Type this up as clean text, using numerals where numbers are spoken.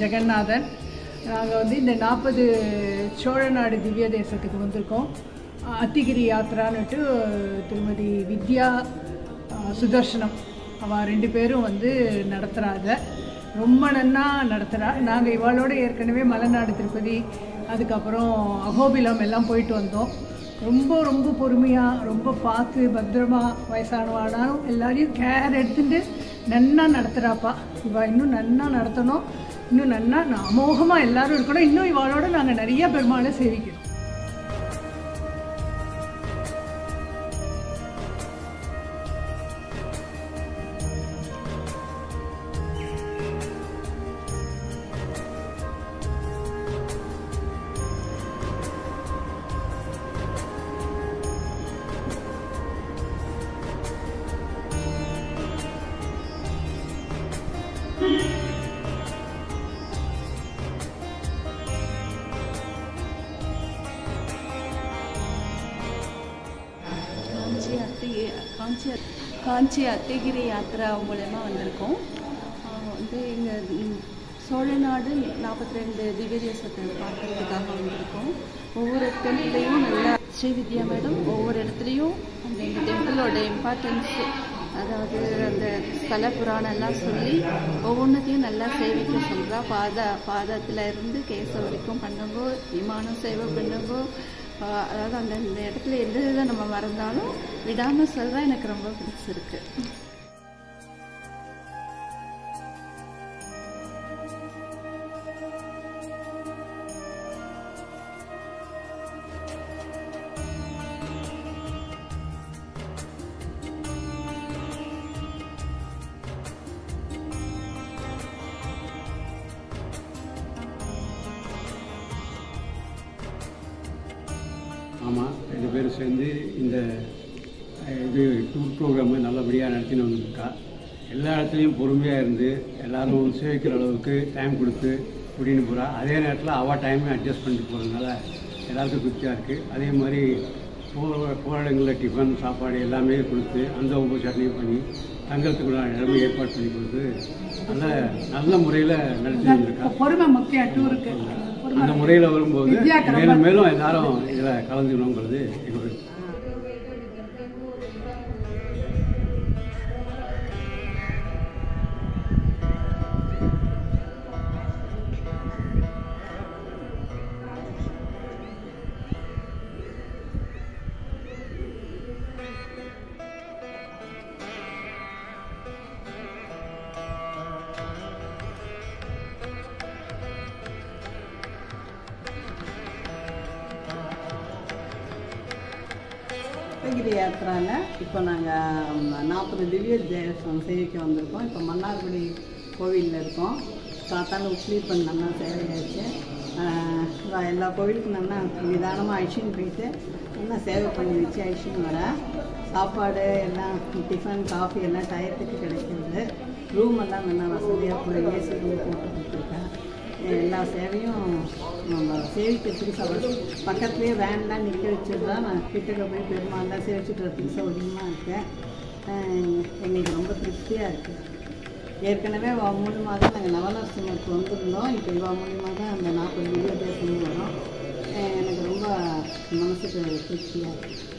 ஜெகநாதன். நாங்கள் வந்து இந்த 40 சோழநாடு திவ்ய தேசத்துக்கு வந்திருக்கோம். அத்திகிரி யாத்திரான்னுட்டு திருமதி வித்யா சுதர்ஷனம் அவள் 2 பேரும் வந்து நடத்துகிறாங்க. ரொம்ப நன்னா நடத்துகிறா. நாங்கள் இவாளோட ஏற்கனவே மலைநாடு திருப்பதி, அதுக்கப்புறம் அகோபிலம் எல்லாம் போயிட்டு வந்தோம். ரொம்ப ரொம்ப பொறுமையாக, ரொம்ப பார்த்து பத்திரமாக, வயசானவானாலும் எல்லாரையும் கேர் எடுத்துட்டு நன்னா நடத்துகிறாப்பா. இவள் இன்னும் நன்னா நடத்தணும், இன்னும் நன்னா அமோகமாக எல்லோரும் இருக்கணும். இன்னும் இவாளோட நாங்கள் நிறைய பெருமாளை சேவிக்கணும். காஞ்சி அத்திகிரி யாத்திரா மூலமாக வந்திருக்கோம். வந்து இங்கே சோழநாடு 42 திவ்ய தேசத்தை பார்க்கறதுக்காக வந்திருக்கோம். ஒவ்வொரு டெம்பிளையும் நல்லா ஸ்ரீவித்யா மேடம் ஒவ்வொரு இடத்துலையும் அந்த இந்த டெம்பிளோட இம்பார்ட்டன்ஸ், அதாவது அந்த ஸ்தல புராணம்லாம் சொல்லி ஒவ்வொன்றத்தையும் நல்லா சேவிக்க சொல்கிறா. பாதத்தில் இருந்து கேச வரைக்கும் பண்ணுங்கோ, விமானம் சேவை பண்ணுங்கோ. அதாவது அந்த இந்த இடத்துல எந்த இதை நம்ம மறந்தாலும் விடாமல் சொல்கிறா. எனக்கு ரொம்ப பிடிச்சிருக்கு. ஆமாம், 2 பேரும் சேர்ந்து இந்த டூர் ப்ரோக்ராமை நல்லபடியாக நடத்தின்னு வந்துருக்கா. எல்லா இடத்துலையும் பொறுமையாக இருந்து எல்லோரும் சேவிக்கிற அளவுக்கு டைம் கொடுத்து கூட்டின்னு போகிறா. அதே நேரத்தில் அவள் டைமே அட்ஜஸ்ட் பண்ணிட்டு போகிறதுனால எல்லாருக்கும் திருப்தியாக இருக்குது. அதே மாதிரி போகிற இடங்களில் டிஃபன் சாப்பாடு எல்லாமே கொடுத்து அந்த உபச்சாரணையும் பண்ணி தங்கறதுக்குள்ள இடமே ஏற்பாடு பண்ணி கொடுத்து நல்ல முறையில் நடத்தி வந்திருக்கா. பொறுமை முக்கியம் டூருக்கு. அந்த முறையில் வரும்போது மேலும் மேலும் எல்லாரும் இதில் கலந்துக்கணுங்கிறது எங்களுடைய அத்திகிரி யாத்திராவில் இப்போ நாங்கள் 40 திவ்ய தேசம் சேவிக்க வந்திருக்கோம். இப்போ மன்னார்குடி கோவிலில் இருக்கோம். காத்தால உச்லீப்பன் நல்லா சேவையாச்சு. எல்லா கோவிலுக்கும் நல்லா நிதானமாக அழிச்சின்னு போயிட்டு நல்லா சேவை பண்ணி வச்சு அழிச்சின்னு வர. சாப்பாடு எல்லாம் டிஃபன் காஃபி எல்லாம் டயத்துக்கு கிடைக்கிறது. ரூம் எல்லாம் நல்லா வசதியாக கூட ஏசி ரூம் போட்டு கொடுத்துருக்கேன். எல்லா சேவையும் நம்ம சேவிக்கிறதுக்கு பக்கத்துலேயே வேன்லாம் நிற்க வச்சுட்டு தான் நான் கிட்டக்க போய் பெருமாள்லாம் சேவிச்சுட்டு வரதுக்கு சௌகரியமாக இருக்கேன். எங்களுக்கு ரொம்ப திருப்தியாக இருக்குது. ஏற்கனவே மூலியமாக தான் நாங்கள் நவநரசிம்மருக்கு வந்திருந்தோம். இப்போ இவா மூலியமாக தான் அந்த 40 திவ்ய தேசமும் வரும். எனக்கு ரொம்ப மனசுக்கு திருப்தியாக இருக்குது.